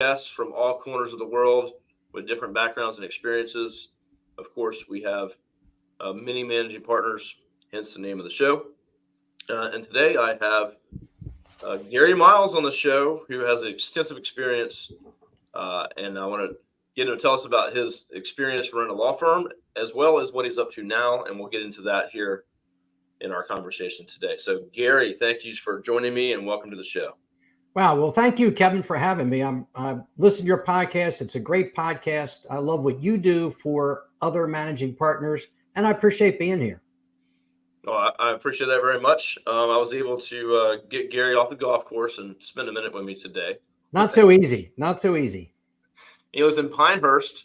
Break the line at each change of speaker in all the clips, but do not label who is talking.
guests from all corners of the world with different backgrounds and experiences. Of course, we have many managing partners, hence the name of the show. And today I have Gary Miles on the show, who has extensive experience. And I want to get him to tell us about his experience running a law firm, as well as what he's up to now. And we'll get into that here in our conversation today. So, Gary, thank you for joining me and welcome to the show.
Wow. Well, thank you, Kevin, for having me. I listen to your podcast. It's a great podcast. I love what you do for other managing partners, and I appreciate being here.
Well, I appreciate that very much. I was able to get Gary off the golf course and spend a minute with me today.
Not so easy. Not so easy.
He was in Pinehurst,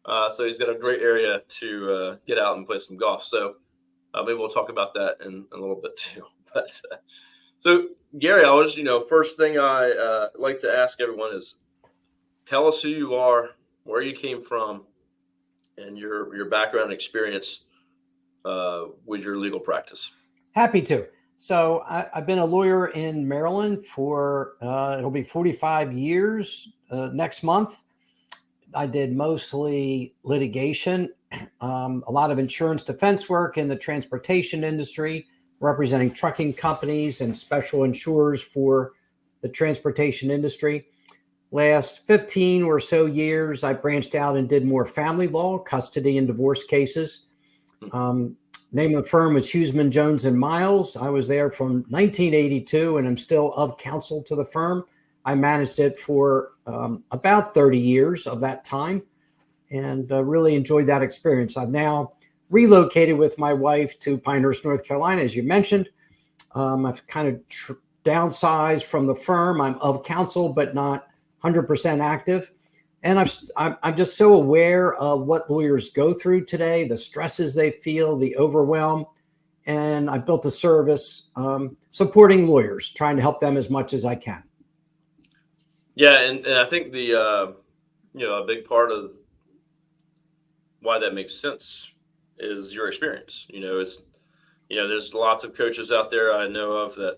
so he's got a great area to get out and play some golf. So maybe we'll talk about that in a little bit too. But so, Gary, first thing I like to ask everyone is, tell us who you are, where you came from, and your background and experience with your legal practice.
Happy to. So I've been a lawyer in Maryland for, it'll be 45 years next month. I did mostly litigation, a lot of insurance defense work in the transportation industry, representing trucking companies and special insurers for the transportation industry. Last 15 or so years, I branched out and did more family law, custody and divorce cases. Name of the firm was Huseman, Jones and Miles. I was there from 1982 and I'm still of counsel to the firm. I managed it for about 30 years of that time and really enjoyed that experience. I've now relocated with my wife to Pinehurst, North Carolina, as you mentioned. I've kind of downsized from the firm. I'm of counsel, but not 100% active. And I'm just so aware of what lawyers go through today, the stresses they feel, the overwhelm. And I built a service supporting lawyers, trying to help them as much as I can.
Yeah, and I think the a big part of why that makes sense is your experience. There's lots of coaches out there I know of that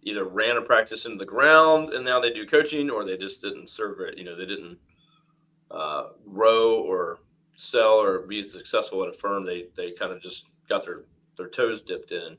either ran a practice into the ground and now they do coaching, or they just didn't serve it. They didn't grow or sell or be successful at a firm. They kind of just got their toes dipped in.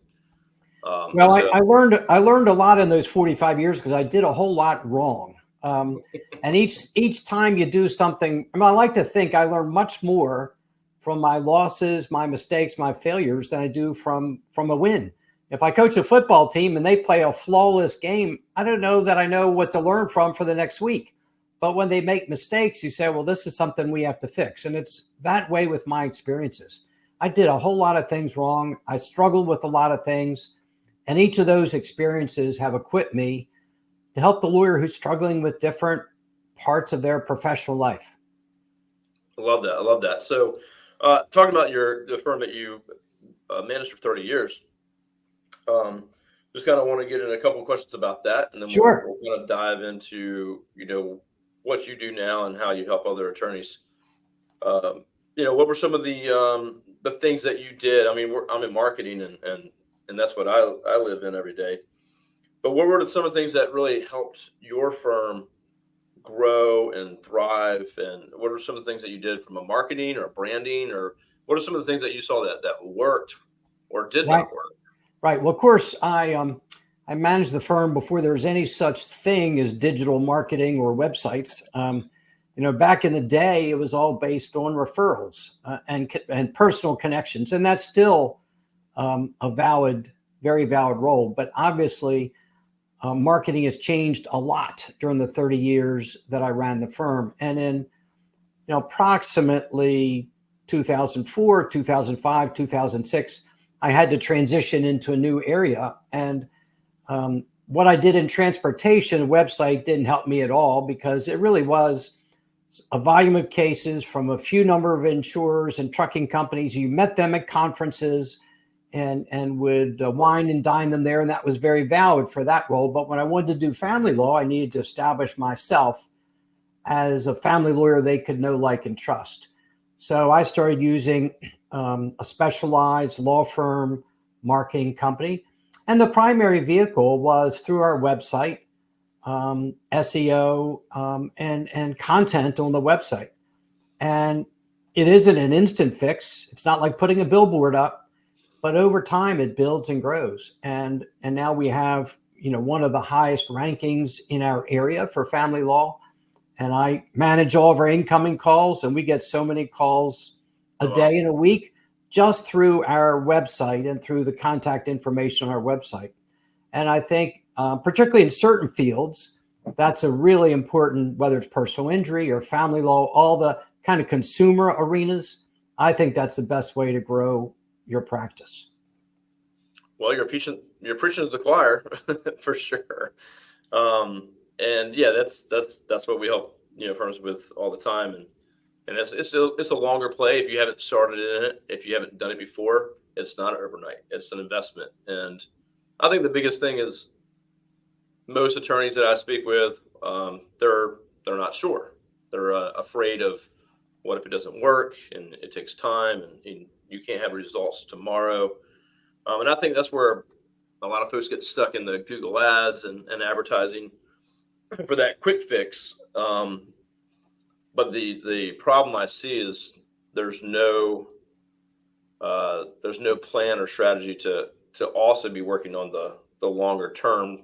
I learned a lot in those 45 years because I did a whole lot wrong. And each time you do something, I like to think I learn much more from my losses, my mistakes, my failures than I do from a win. If I coach a football team and they play a flawless game, I don't know that I know what to learn from for the next week. But when they make mistakes, you say, well, this is something we have to fix. And it's that way with my experiences. I did a whole lot of things wrong. I struggled with a lot of things. And each of those experiences have equipped me to help the lawyer who's struggling with different parts of their professional life.
I love that. So talking about the firm that you managed for 30 years, just kind of want to get in a couple of questions about that. And then
Sure.
we'll kind of dive into, what you do now and how you help other attorneys. What were some of the things that you did? I'm in marketing and that's what I live in every day. But what were some of the things that really helped your firm grow and thrive? And what are some of the things that you did from a marketing or branding, or what are some of the things that you saw that worked or did not work?
Right. Well, of course, I managed the firm before there was any such thing as digital marketing or websites. Back in the day, it was all based on referrals and personal connections. And that's still a very valid role. But obviously, marketing has changed a lot during the 30 years that I ran the firm. And in approximately 2004, 2005, 2006, I had to transition into a new area. And what I did in transportation, the website didn't help me at all because it really was a volume of cases from a few number of insurers and trucking companies. You met them at conferences and would wine and dine them there. And that was very valid for that role. But when I wanted to do family law, I needed to establish myself as a family lawyer they could know, like, and trust. So I started using a specialized law firm marketing company. And the primary vehicle was through our website, SEO, and content on the website. And it isn't an instant fix. It's not like putting a billboard up, but over time it builds and grows. And now we have, one of the highest rankings in our area for family law. And I manage all of our incoming calls, and we get so many calls a day and a week just through our website and through the contact information on our website. And I think, particularly in certain fields, that's a really important, whether it's personal injury or family law, all the kind of consumer arenas. I think that's the best way to grow your practice.
Well, you're preaching to the choir for sure. And yeah, that's what we help firms with all the time. And it's a longer play. If you haven't started in it, if you haven't done it before, it's not overnight. It's an investment. And I think the biggest thing is most attorneys that I speak with, they're not sure. They're afraid of what if it doesn't work, and it takes time, and you can't have results tomorrow. And I think that's where a lot of folks get stuck in the Google ads and advertising for that quick fix. But the problem I see is there's no plan or strategy to also be working on the longer term,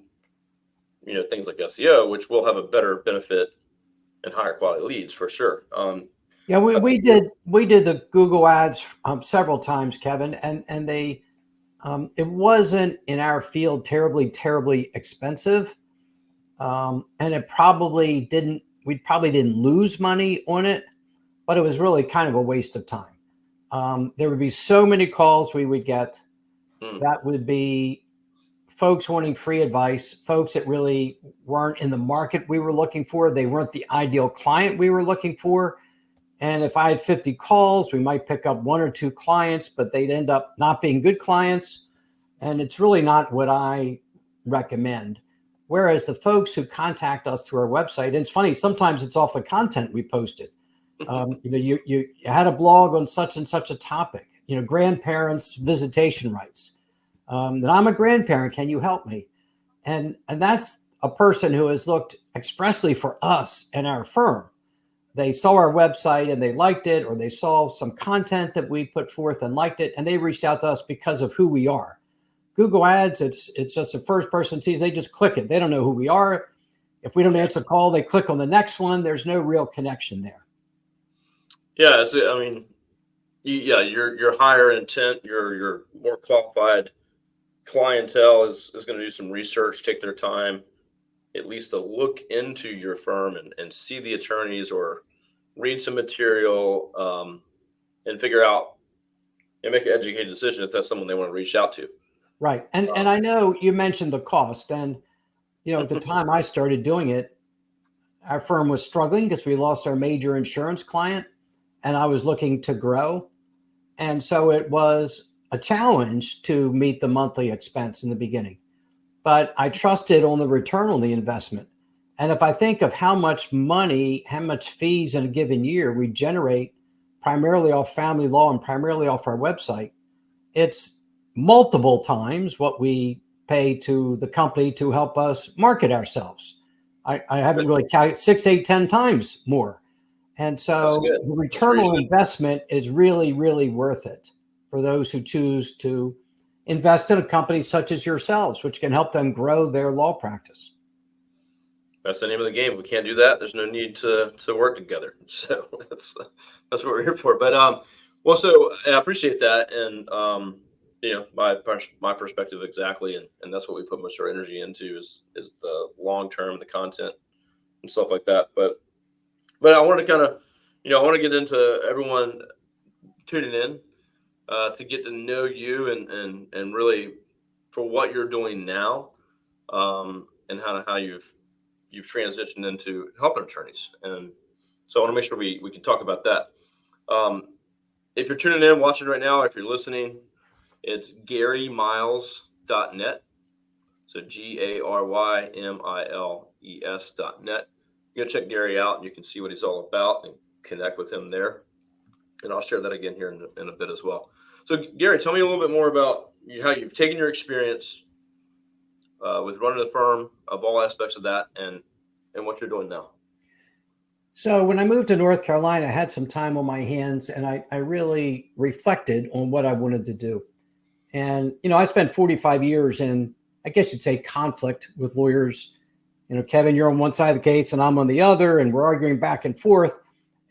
things like SEO, which will have a better benefit and higher quality leads for sure.
Yeah, we did the Google ads several times, Kevin, and they it wasn't in our field terribly expensive, and it probably didn't. We probably didn't lose money on it, but it was really kind of a waste of time. There would be so many calls we would get that would be folks wanting free advice, folks that really weren't in the market we were looking for. They weren't the ideal client we were looking for. And if I had 50 calls, we might pick up one or two clients, but they'd end up not being good clients. And it's really not what I recommend. Whereas the folks who contact us through our website, and it's funny, sometimes it's off the content we posted. You had a blog on such and such a topic, grandparents' visitation rights. That I'm a grandparent. Can you help me? And that's a person who has looked expressly for us and our firm. They saw our website and they liked it, or they saw some content that we put forth and liked it, and they reached out to us because of who we are. Google ads, it's just the first person sees, they just click it. They don't know who we are. If we don't answer the call, they click on the next one. There's no real connection there.
Yeah, I mean, your higher intent, your more qualified clientele is going to do some research, take their time, at least to look into your firm and see the attorneys or read some material, and figure out and make an educated decision if that's someone they want to reach out to.
Right. And I know you mentioned the cost, and at the time I started doing it, our firm was struggling because we lost our major insurance client, and I was looking to grow. And so it was a challenge to meet the monthly expense in the beginning, but I trusted on the return on the investment. And if I think of how much money, how much fees in a given year we generate primarily off family law and primarily off our website, it's multiple times what we pay to the company to help us market ourselves. I haven't really calculated 6, 8, 10 times more. And so the return on investment is really, really worth it for those who choose to invest in a company such as yourselves, which can help them grow their law practice.
That's the name of the game. If we can't do that, there's no need to work together. So that's what we're here for. But so I appreciate that, and my perspective exactly, and that's what we put most of our energy into is the long term, the content, and stuff like that. But I want to kind of, I want to get into everyone tuning in to get to know you and really for what you're doing now, and how you've transitioned into helping attorneys. And so I want to make sure we can talk about that. If you're tuning in, watching right now, if you're listening, it's GaryMiles.net. So GaryMiles.net. You can check Gary out and you can see what he's all about and connect with him there. And I'll share that again here in a bit as well. So Gary, tell me a little bit more about how you've taken your experience with running the firm, of all aspects of that, and what you're doing now.
So when I moved to North Carolina, I had some time on my hands, and I really reflected on what I wanted to do. And, I spent 45 years in, I guess you'd say, conflict with lawyers. Kevin, you're on one side of the case and I'm on the other, and we're arguing back and forth.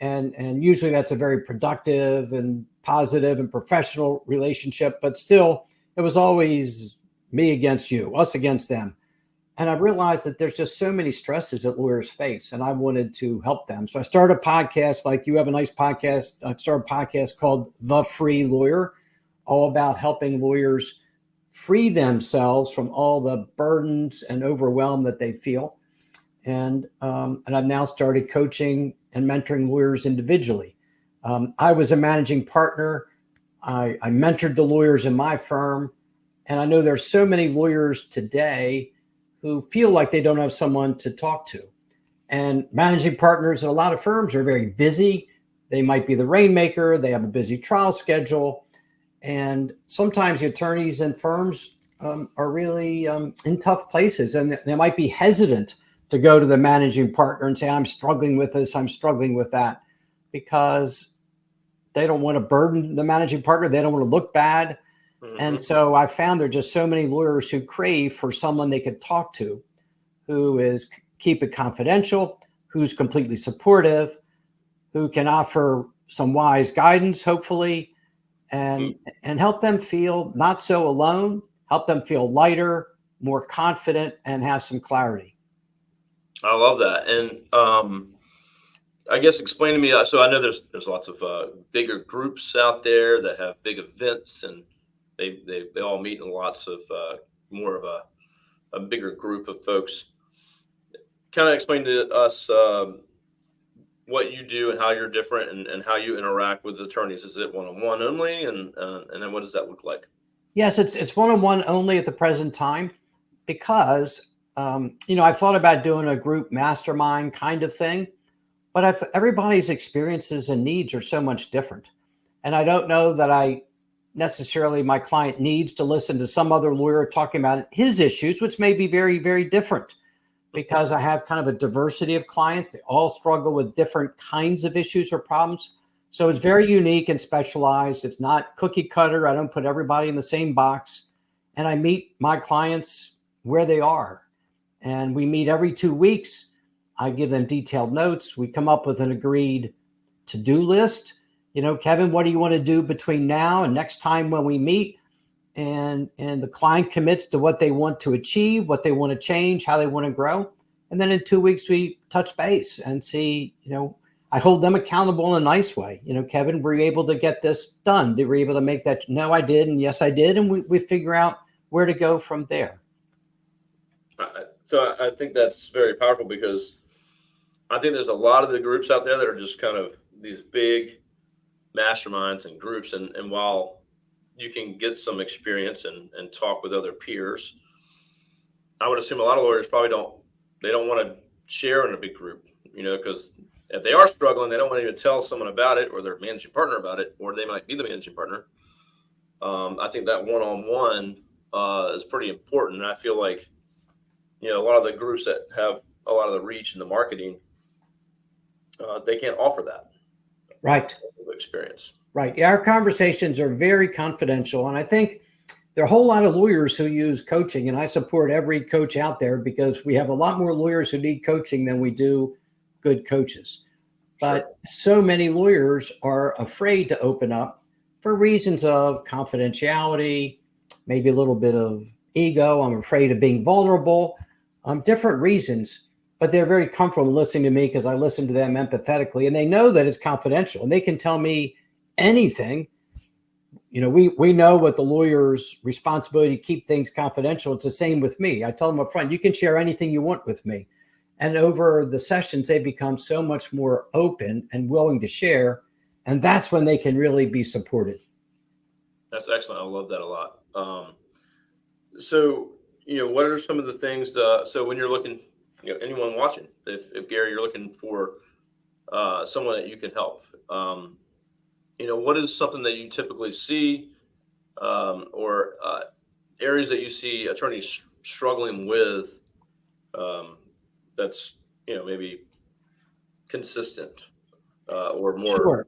And usually that's a very productive and positive and professional relationship. But still, it was always me against you, us against them. And I realized that there's just so many stresses that lawyers face, and I wanted to help them. So I started a podcast, like you have a nice podcast. I started a podcast called The Free Lawyer, all about helping lawyers free themselves from all the burdens and overwhelm that they feel. And I've now started coaching and mentoring lawyers individually. I was a managing partner. I mentored the lawyers in my firm. And I know there's so many lawyers today who feel like they don't have someone to talk to. And managing partners in a lot of firms are very busy. They might be the rainmaker. They have a busy trial schedule. And sometimes the attorneys and firms are really in tough places, and they might be hesitant to go to the managing partner and say, I'm struggling with this, I'm struggling with that, because they don't want to burden the managing partner. They don't want to look bad. Mm-hmm. And so I found there are just so many lawyers who crave for someone they could talk to, who is keep it confidential, who's completely supportive, who can offer some wise guidance, hopefully, and help them feel not so alone, help them feel lighter, more confident, and have some clarity.
I love that. And I guess explain to me, so I know there's lots of bigger groups out there that have big events, and they all meet in lots of more of a bigger group of folks. Kind of explain to us what you do and how you're different, and how you interact with attorneys. Is it one-on-one only, and then what does that look like?
Yes, it's one-on-one only at the present time, because I thought about doing a group mastermind kind of thing, but everybody's experiences and needs are so much different. And I don't know that my client needs to listen to some other lawyer talking about his issues, which may be very, very different, because I have kind of a diversity of clients. They all struggle with different kinds of issues or problems. So it's very unique and specialized. It's not cookie cutter. I don't put everybody in the same box. And I meet my clients where they are. And we meet every 2 weeks. I give them detailed notes. We come up with an agreed to-do list. Kevin, what do you want to do between now and next time when we meet? And the client commits to what they want to achieve, what they want to change, how they want to grow. And then in 2 weeks, we touch base and see, I hold them accountable in a nice way. Kevin, were you able to get this done? Were you able to make that? No, I did. And yes, I did. And we figure out where to go from there.
So I think that's very powerful, because I think there's a lot of the groups out there that are just kind of these big masterminds and groups. And while you can get some experience and talk with other peers, I would assume a lot of lawyers probably don't want to share in a big group, because if they are struggling, they don't want to even tell someone about it, or their managing partner about it, or they might be the managing partner. I think that one-on-one is pretty important. And I feel like, a lot of the groups that have a lot of the reach and the marketing, they can't offer that.
Right.
Experience.
Right. Yeah, our conversations are very confidential. And I think there are a whole lot of lawyers who use coaching, and I support every coach out there, because we have a lot more lawyers who need coaching than we do good coaches. But so many lawyers are afraid to open up for reasons of confidentiality, maybe a little bit of ego. I'm afraid of being vulnerable, different reasons. But they're very comfortable listening to me, because I listen to them empathetically, and they know that it's confidential, and they can tell me anything. We know what the lawyer's responsibility to keep things confidential. It's the same with me. I tell them up front, you can share anything you want with me. And over the sessions, they become so much more open and willing to share. And that's when they can really be supported.
That's excellent. I love that a lot. So, what are some of the things, so when you're looking, anyone watching, if Gary, you're looking for someone that you can help, what is something that you typically see, or areas that you see attorneys struggling with that's maybe consistent or more
Sure.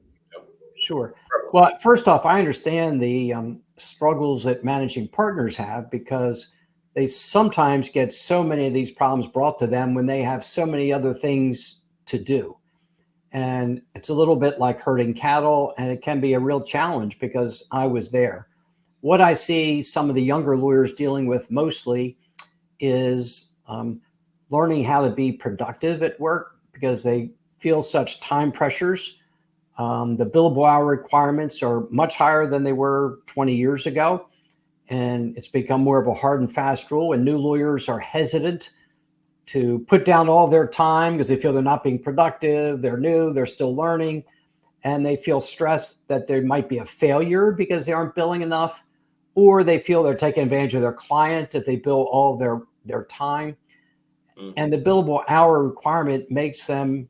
Sure.
prevalent?
Well, first off, I understand the struggles that managing partners have because they sometimes get so many of these problems brought to them when they have so many other things to do. And it's a little bit like herding cattle, and it can be a real challenge because I was there. What I see some of the younger lawyers dealing with mostly is learning how to be productive at work because they feel such time pressures. The billable hour requirements are much higher than they were 20 years ago, and it's become more of a hard and fast rule. And new lawyers are hesitant to put down all their time because they feel they're not being productive. They're new, they're still learning, and they feel stressed that there might be a failure because they aren't billing enough, or they feel they're taking advantage of their client if they bill all their time.
Mm-hmm.
And the billable hour requirement makes them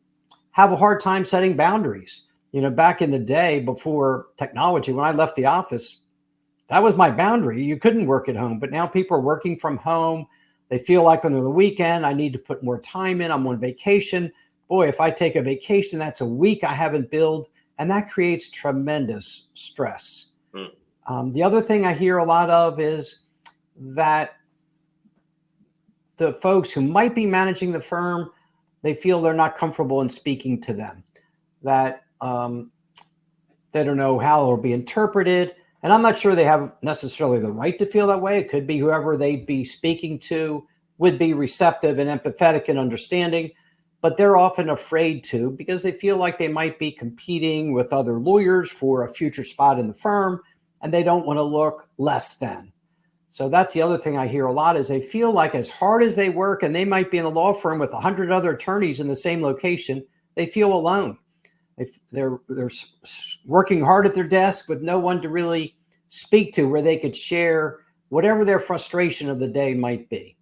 have a hard time setting boundaries. Back in the day before technology, when I left the office, that was my boundary. You couldn't work at home, but now people are working from home. They feel like on the weekend, I need to put more time in. I'm on vacation. Boy, if I take a vacation, that's a week I haven't billed, and that creates tremendous stress. The other thing I hear a lot of is that the folks who might be managing the firm, they feel they're not comfortable in speaking to them, that they don't know how it'll be interpreted. And I'm not sure they have necessarily the right to feel that way. It could be whoever they'd be speaking to would be receptive and empathetic and understanding, but they're often afraid to because they feel like they might be competing with other lawyers for a future spot in the firm, and they don't want to look less than. So that's the other thing I hear a lot is they feel like as hard as they work, and they might be in a law firm with 100 other attorneys in the same location, they feel alone. They're working hard at their desk with no one to really speak to where they could share whatever their frustration of the day might be.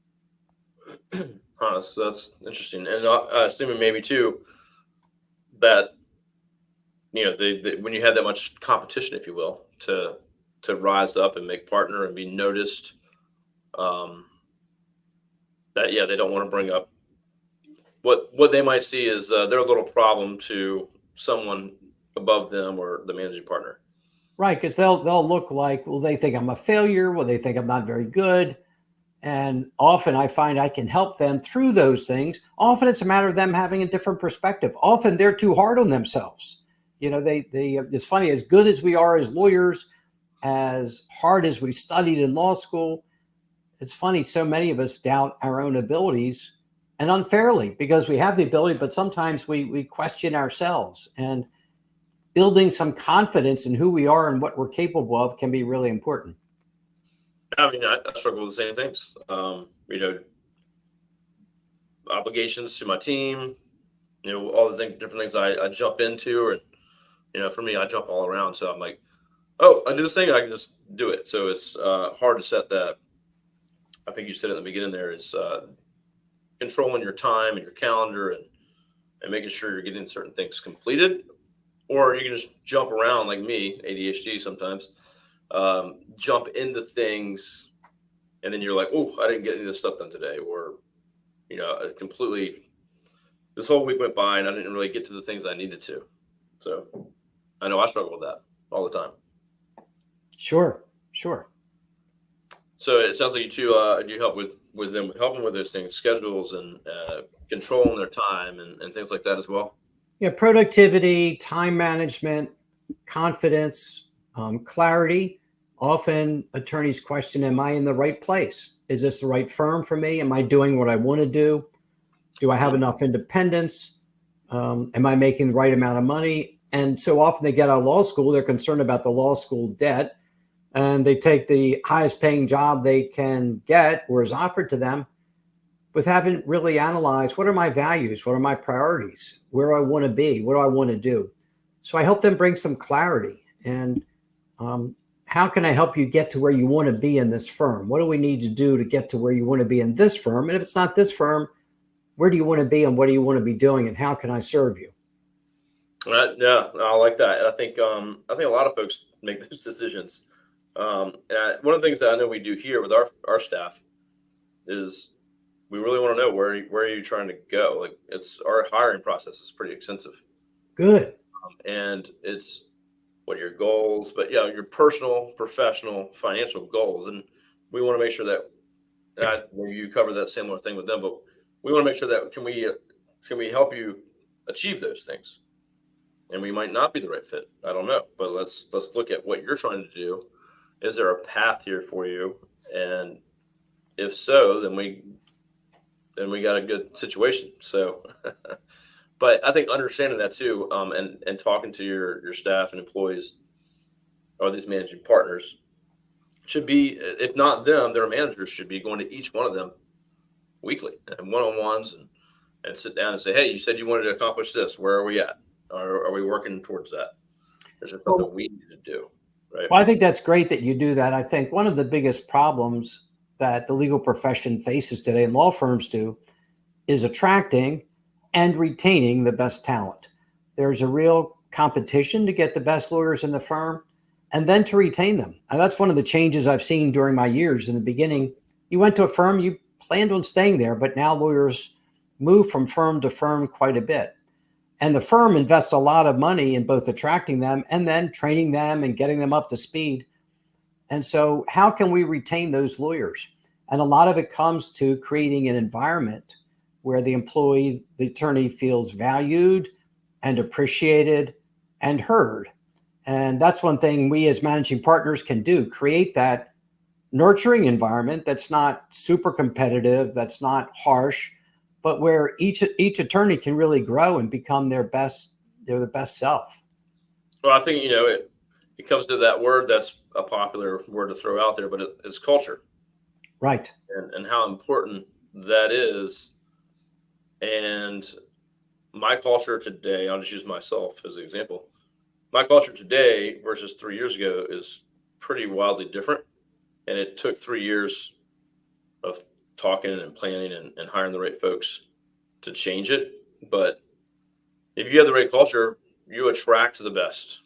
So that's interesting. And assuming maybe too that when you have that much competition, if you will, to rise up and make partner and be noticed, that they don't want to bring up what they might see is their little problem to someone above them or the managing partner.
Right, because they'll look like, well, they think I'm a failure, well, they think I'm not very good. And often I find I can help them through those things. Often it's a matter of them having a different perspective. Often they're too hard on themselves. It's funny, as good as we are as lawyers, as hard as we studied in law school, it's funny, so many of us doubt our own abilities, and unfairly, because we have the ability, but sometimes we question ourselves. And building some confidence in who we are and what we're capable of can be really important.
I mean, I struggle with the same things. Obligations to my team, all the different things I jump into, and for me, I jump all around. So I'm like, oh, I do this thing, I can just do it. So it's hard to set that. I think you said at the beginning there is controlling your time and your calendar and making sure you're getting certain things completed, or you can just jump around like me, ADHD sometimes. Jump into things, and then you're like, oh, I didn't get any of this stuff done today, or this whole week went by and I didn't really get to the things I needed to. So I know I struggle with that all the time.
Sure.
So it sounds like you two you help with them, helping with those things, schedules and controlling their time and things like that as well.
Yeah, productivity, time management, confidence, clarity. Often attorneys question, am I in the right place? Is this the right firm for me? Am I doing what I want to do? Do I have enough independence? Am I making the right amount of money? And so often they get out of law school, they're concerned about the law school debt, and they take the highest paying job they can get or is offered to them, but haven't really analyzed, what are my values? What are my priorities? Where do I want to be? What do I want to do? So I help them bring some clarity. And how can I help you get to where you want to be in this firm? What do we need to do to get to where you want to be in this firm? And if it's not this firm, where do you want to be and what do you want to be doing? And how can I serve you?
Yeah, I like that. And I think a lot of folks make those decisions. And one of the things that I know we do here with our staff is we really want to know where are you trying to go. Like, it's our hiring process is pretty extensive,
Good.
and it's what are your goals, but yeah, your personal, professional, financial goals, and we want to make sure that maybe you cover that similar thing with them, but we want to make sure that can we help you achieve those things, and we might not be the right fit. I don't know, but let's look at what you're trying to do. Is there a path here for you? And if so, then we got a good situation. So, but I think understanding that too, and talking to your staff and employees or these managing partners should be, if not them, their managers should be going to each one of them weekly and one-on-ones and sit down and say, hey, you said you wanted to accomplish this. Where are we at? Are we working towards that? Is there something
Well,
we need to do? Right.
well, I think that's great that you do that. I think one of the biggest problems that the legal profession faces today, and law firms do, is attracting and retaining the best talent. There's a real competition to get the best lawyers in the firm and then to retain them. And that's one of the changes I've seen during my years. In the beginning, you went to a firm, you planned on staying there, but now lawyers move from firm to firm quite a bit. And the firm invests a lot of money in both attracting them and then training them and getting them up to speed. And so, how can we retain those lawyers? And a lot of it comes to creating an environment where the employee, the attorney feels valued and appreciated and heard. And that's one thing we as managing partners can do, create that nurturing environment that's not super competitive, that's not harsh, but where each attorney can really grow and become their the best self.
Well, I think, it comes to that word that's a popular word to throw out there, but it's culture,
Right.
and how important that is. And my culture today, I'll just use myself as an example. My culture today versus 3 years ago is pretty wildly different. And it took 3 years of talking and planning and hiring the right folks to change it. But if you have the right culture, you attract the best,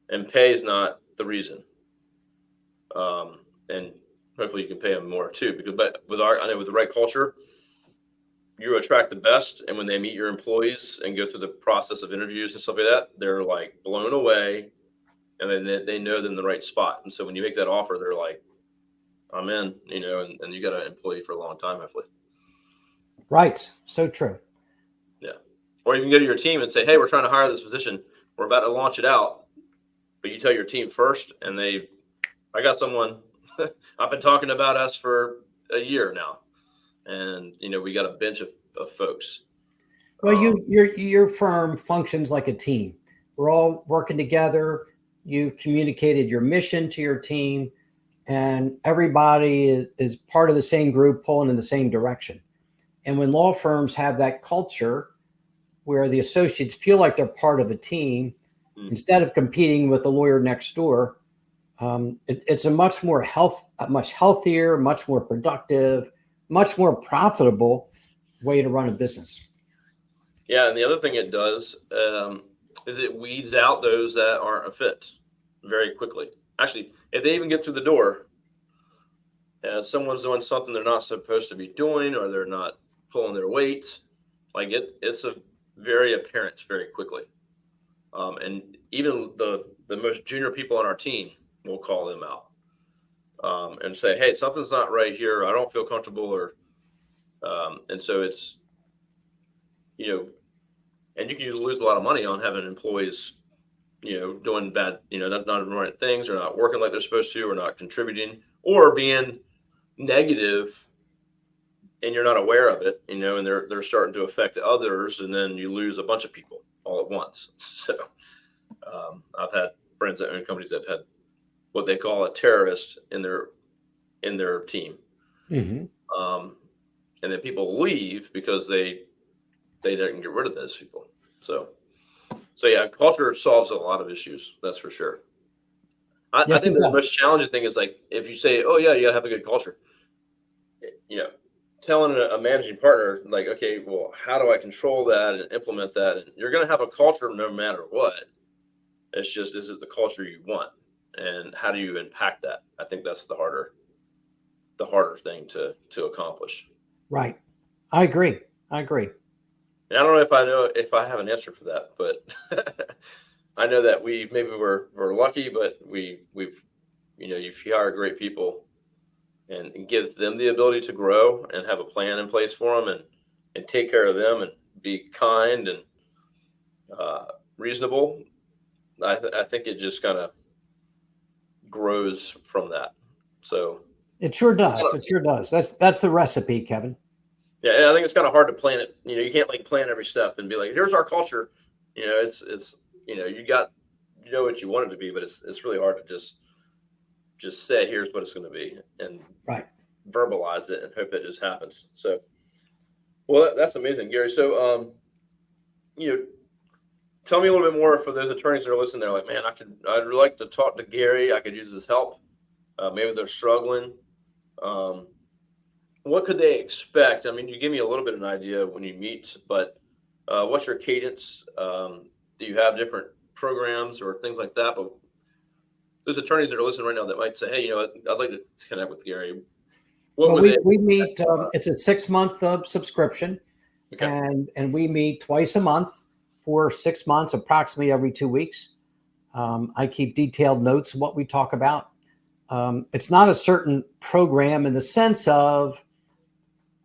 and pay is not the reason. And hopefully you can pay them more too, but I know with the right culture, you attract the best. And when they meet your employees and go through the process of interviews and stuff like that, they're like blown away, and then they know they're in the right spot. And so when you make that offer, they're like, I'm in, and you got an employee for a long time, hopefully.
Right. So true.
Yeah. Or you can go to your team and say, hey, we're trying to hire this position. We're about to launch it out. But you tell your team first, and I got someone, I've been talking about us for a year now. And, we got a bench of folks.
Well, your firm functions like a team. We're all working together. You've communicated your mission to your team, and everybody is part of the same group pulling in the same direction. And when law firms have that culture where the associates feel like they're part of a team, instead of competing with the lawyer next door, it's a much healthier, much more productive, much more profitable way to run a business.
Yeah, and the other thing it does is it weeds out those that aren't a fit very quickly. Actually, if they even get through the door, someone's doing something they're not supposed to be doing, or they're not pulling their weight, like it's a very apparent very quickly. And even the most junior people on our team will call them out and say, hey, something's not right here. I don't feel comfortable. Or and so it's, and you can lose a lot of money on having employees, doing bad, not doing the right things, or not working like they're supposed to, or not contributing, or being negative, and you're not aware of it, and they're starting to affect others, and then you lose a bunch of people all at once. So I've had friends that own companies that have had what they call a terrorist in their team.
Mm-hmm.
And then people leave because they didn't get rid of those people. So yeah, culture solves a lot of issues. That's for sure. I
Yes,
think
it
the
does.
most challenging thing is, like, if you say, oh yeah, you gotta have a good culture, telling a managing partner, like, okay, well, how do I control that and implement that? And you're going to have a culture no matter what. It's just, is it the culture you want? And how do you impact that? I think that's the harder the harder thing to accomplish.
Right. I agree. I agree.
And I don't know if I have an answer for that, but I know that we're lucky, but we've if you hire great people and give them the ability to grow and have a plan in place for them and take care of them and be kind and reasonable, I think it just kind of grows from that. So
It sure does. It sure does. That's the recipe, Kevin.
yeah, I think it's kind of hard to plan it. You can't like plan every step and be like, here's our culture. It's you know what you want it to be, but it's really hard to just say here's what it's going to be and
Right.
verbalize it and hope it just happens. So, well, that's amazing, Gary. So, tell me a little bit more for those attorneys that are listening. They're like, man, I'd really like to talk to Gary. I could use his help. Maybe they're struggling. What could they expect? I mean, you give me a little bit of an idea when you meet, but what's your cadence? Do you have different programs or things like that? But those attorneys that are listening right now that might say, hey, I'd like to connect with Gary.
We meet, it's a 6-month subscription.
Okay.
And we meet twice a month for 6 months, approximately every 2 weeks. I keep detailed notes of what we talk about. It's not a certain program in the sense of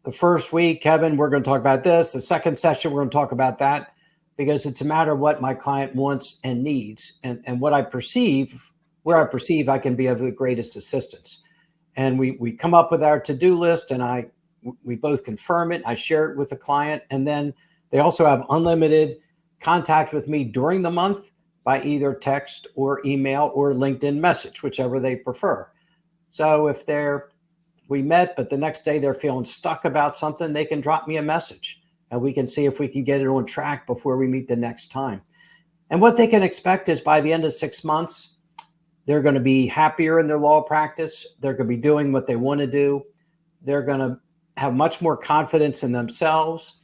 the first week, Kevin, we're going to talk about this. The second session, we're going to talk about that, because it's a matter of what my client wants and needs and what I perceive, where I perceive I can be of the greatest assistance. And we come up with our to-do list, and we both confirm it. I share it with the client, and then they also have unlimited contact with me during the month by either text or email or LinkedIn message, whichever they prefer. So if we met, but the next day they're feeling stuck about something, they can drop me a message and we can see if we can get it on track before we meet the next time. And what they can expect is by the end of 6 months, they're going to be happier in their law practice. They're going to be doing what they want to do. They're going to have much more confidence in themselves.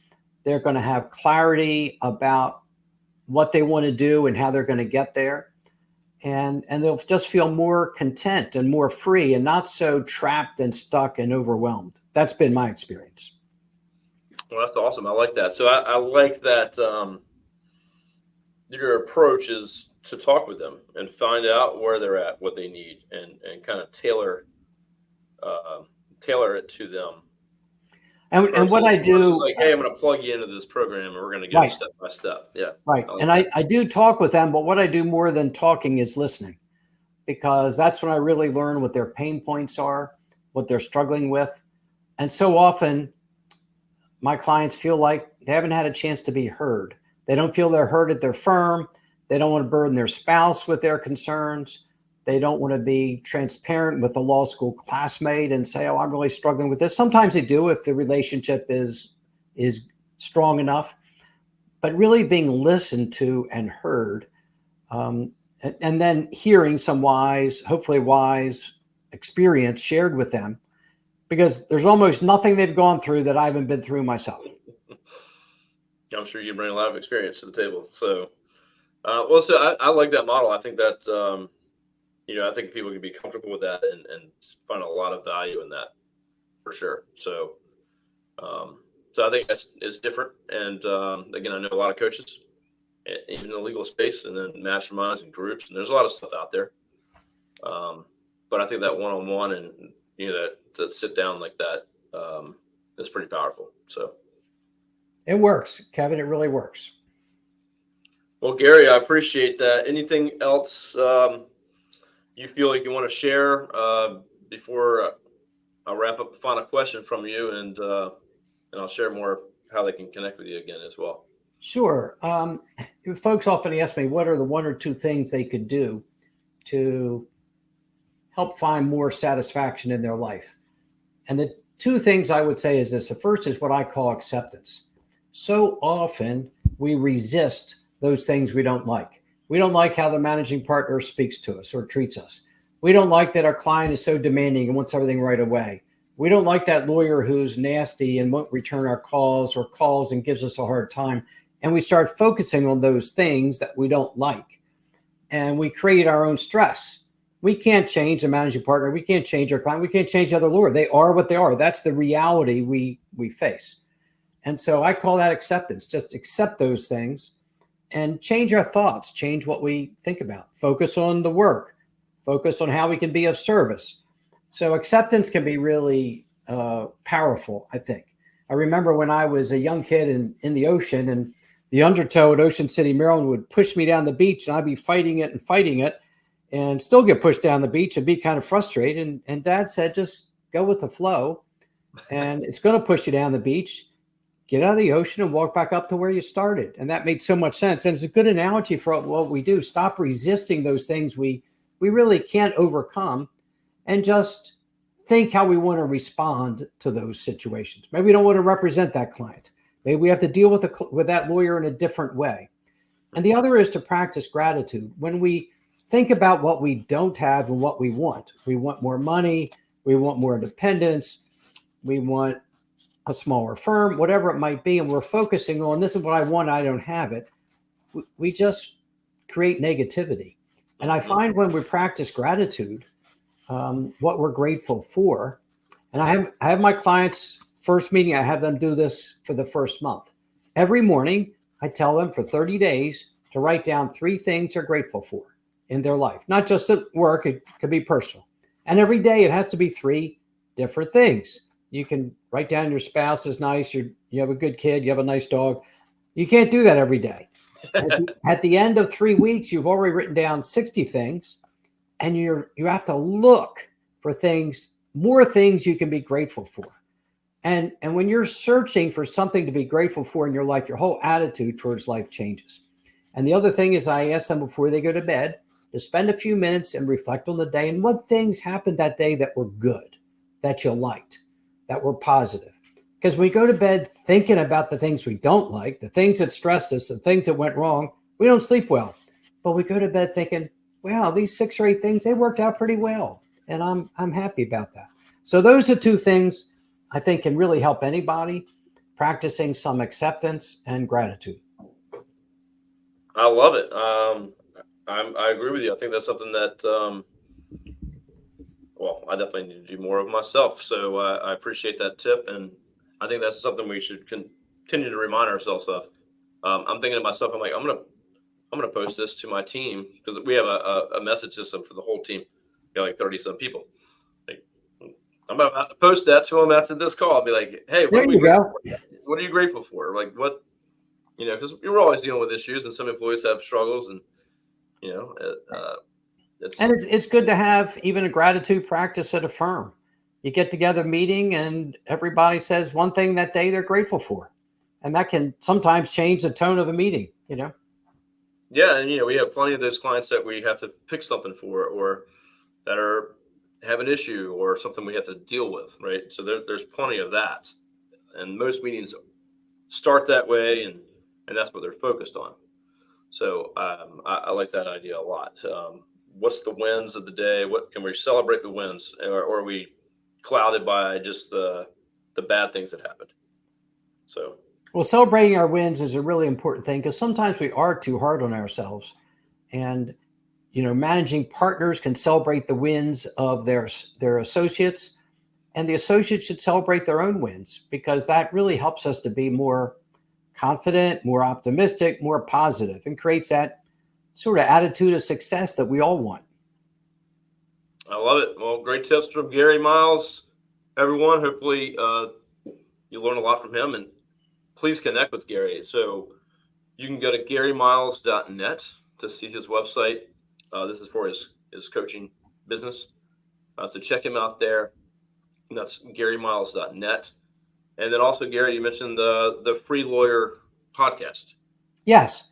They're going to have clarity about what they want to do and how they're going to get there. And they'll just feel more content and more free and not so trapped and stuck and overwhelmed. That's been my experience.
Well, that's awesome. I like that. So I like that your approach is to talk with them and find out where they're at, what they need, and kind of tailor it to them.
And what I do,
like, hey, I'm going to plug you into this program, and we're going to go step by step. Yeah,
right. And I do talk with them, but what I do more than talking is listening, because that's when I really learn what their pain points are, what they're struggling with. And so often, my clients feel like they haven't had a chance to be heard. They don't feel they're heard at their firm. They don't want to burden their spouse with their concerns. They don't want to be transparent with a law school classmate and say, oh, I'm really struggling with this. Sometimes they do if the relationship is strong enough, but really being listened to and heard, and then hearing some hopefully wise experience shared with them, because there's almost nothing they've gone through that I haven't been through myself.
I'm sure you bring a lot of experience to the table. So, so I like that model. I think that, I think people can be comfortable with that and find a lot of value in that for sure. So, so I think it's different. And again, I know a lot of coaches, even in the legal space, and then masterminds and groups, and there's a lot of stuff out there. But I think that one-on-one and that sit down like that is pretty powerful. So
it works, Kevin. It really works.
Well, Gary, I appreciate that. Anything else you feel like you want to share before I'll wrap up the final question from you, and I'll share more how they can connect with you again as well.
Sure. Folks often ask me, what are the 1 or 2 things they could do to help find more satisfaction in their life? And the 2 things I would say is this. The first is what I call acceptance. So often we resist those things we don't like. We don't like how the managing partner speaks to us or treats us. We don't like that our client is so demanding and wants everything right away. We don't like that lawyer who's nasty and won't return our calls or calls and gives us a hard time. And we start focusing on those things that we don't like. And we create our own stress. We can't change the managing partner. We can't change our client. We can't change the other lawyer. They are what they are. That's the reality we face. And so I call that acceptance. Just accept those things and change our thoughts, change what we think about, focus on the work, focus on how we can be of service. So acceptance can be really powerful, I think. I remember when I was a young kid in the ocean, and the undertow at Ocean City, Maryland would push me down the beach, and I'd be fighting it and still get pushed down the beach and be kind of frustrated. And Dad said, just go with the flow, and it's going to push you down the beach. Get out of the ocean and walk back up to where you started. And that made so much sense. And it's a good analogy for what we do. Stop resisting those things we really can't overcome, and just think how we want to respond to those situations. Maybe we don't want to represent that client. Maybe we have to deal with that lawyer in a different way. And the other is to practice gratitude. When we think about what we don't have and what we want more money, we want more independence, we want a smaller firm, whatever it might be, and we're focusing on this is what I want, I don't have it, we just create negativity. And I find when we practice gratitude, what we're grateful for, and I have my clients first meeting, I have them do this for the first month. Every morning, I tell them for 30 days to write down 3 things they're grateful for in their life, not just at work, it could be personal. And every day it has to be 3 different things. You can write down your spouse is nice, you have a good kid, you have a nice dog. You can't do that every day. At the end of 3 weeks, you've already written down 60 things, and you have to look for more things you can be grateful for. And when you're searching for something to be grateful for in your life, your whole attitude towards life changes. And the other thing is, I ask them before they go to bed to spend a few minutes and reflect on the day and what things happened that day that were good, that you liked, that were positive. Because we go to bed thinking about the things we don't like, the things that stress us, the things that went wrong, we don't sleep well. But we go to bed thinking, wow, these 6 or 8 things, they worked out pretty well. And I'm happy about that. So those are 2 things I think can really help anybody, practicing some acceptance and gratitude.
I love it. I agree with you. I think that's something that, well, I definitely need to do more of myself. So I appreciate that tip. And I think that's something we should continue to remind ourselves of. I'm thinking to myself, I'm like, I'm going to post this to my team, because we have a message system for the whole team. We got like 30 some people. Like, I'm about to post that to them after this call. I'll be like, hey, what are you grateful for? Like, what, because we're always dealing with issues, and some employees have struggles, and,
it's good to have even a gratitude practice at a firm. You get together meeting and everybody says one thing that day they're grateful for. And that can sometimes change the tone of a meeting,
Yeah. And, we have plenty of those clients that we have to pick something for, or that have an issue or something we have to deal with. Right. So there's plenty of that. And most meetings start that way, and that's what they're focused on. So I like that idea a lot. What's the wins of the day? What can we celebrate the wins, or are we clouded by just the bad things that happened? So,
well, celebrating our wins is a really important thing, because sometimes we are too hard on ourselves. And, managing partners can celebrate the wins of their associates, and the associates should celebrate their own wins, because that really helps us to be more confident, more optimistic, more positive, and creates that sort of attitude of success that we all want.
I love it. Well, great tips from Gary Miles, everyone. Hopefully you learn a lot from him, and please connect with Gary. So you can go to GaryMiles.net to see his website. This is for his coaching business. So check him out there. And that's GaryMiles.net. And then also, Gary, you mentioned the Free Lawyer podcast.
Yes.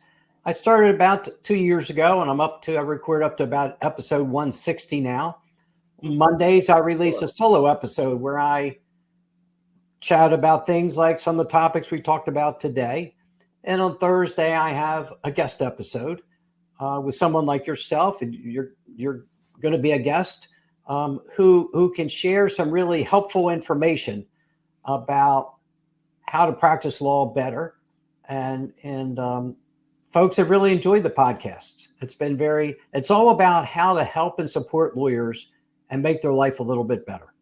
I started about 2 years ago, and I record up to about episode 160 now. Mondays, I release a solo episode where I chat about things like some of the topics we talked about today. And on Thursday, I have a guest episode with someone like yourself, and you're going to be a guest who can share some really helpful information about how to practice law better and folks have really enjoyed the podcast. It's all about how to help and support lawyers and make their life a little bit better.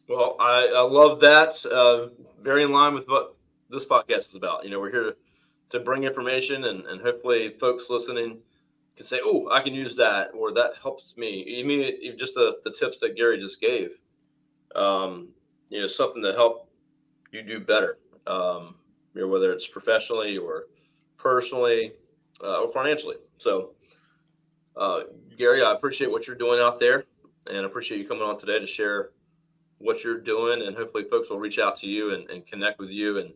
Well, I love that. Very in line with what this podcast is about. We're here to bring information, and hopefully folks listening can say, oh, I can use that, or that helps me. Even just the tips that Gary just gave, something to help you do better, whether it's professionally or personally or financially. So, Gary, I appreciate what you're doing out there, and I appreciate you coming on today to share what you're doing, and hopefully folks will reach out to you and connect with you and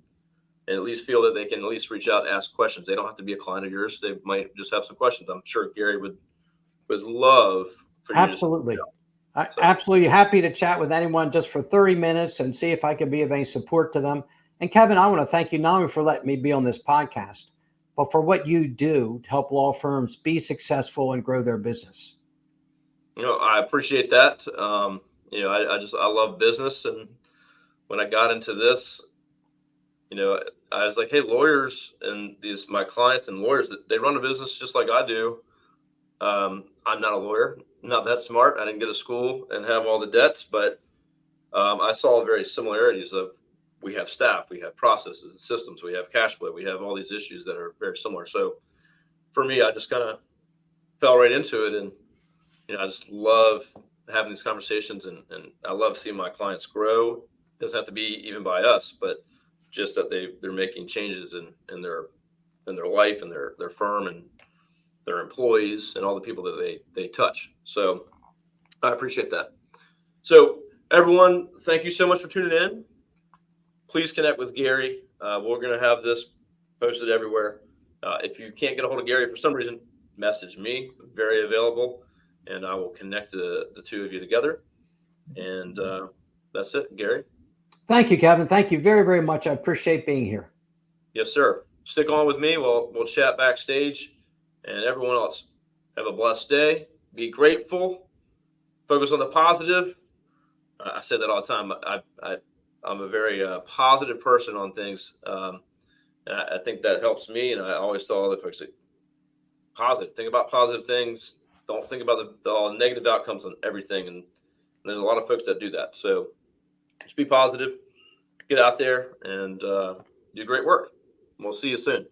at least feel that they can at least reach out and ask questions. They don't have to be a client of yours. They might just have some questions. I'm sure Gary would love for you
Absolutely. Absolutely happy to chat with anyone just for 30 minutes and see if I can be of any support to them. And Kevin, I want to thank you not only for letting me be on this podcast, but for what you do to help law firms be successful and grow their business.
I appreciate that. I love business. And when I got into this, I was like, hey, lawyers and my clients and lawyers, they run a business just like I do. I'm not a lawyer, not that smart. I didn't go to school and have all the debts, but I saw very similarities of we have staff, we have processes and systems, we have cash flow, we have all these issues that are very similar. So for me, I just kind of fell right into it. And, I just love having these conversations, and I love seeing my clients grow. It doesn't have to be even by us, but just that they're making changes in their life and their firm and their employees and all the people that they touch. So I appreciate that. So everyone, thank you so much for tuning in. Please connect with Gary. We're going to have this posted everywhere. If you can't get a hold of Gary for some reason, message me. I'm very available, and I will connect the two of you together. And that's it, Gary.
Thank you, Kevin. Thank you very, very much. I appreciate being here.
Yes, sir. Stick on with me. We'll chat backstage. And everyone else, have a blessed day. Be grateful. Focus on the positive. I say that all the time. I'm a very positive person on things. And I think that helps me. And I always tell other folks, positive. Think about positive things. Don't think about the negative outcomes on everything. And there's a lot of folks that do that. So just be positive. Get out there and do great work. We'll see you soon.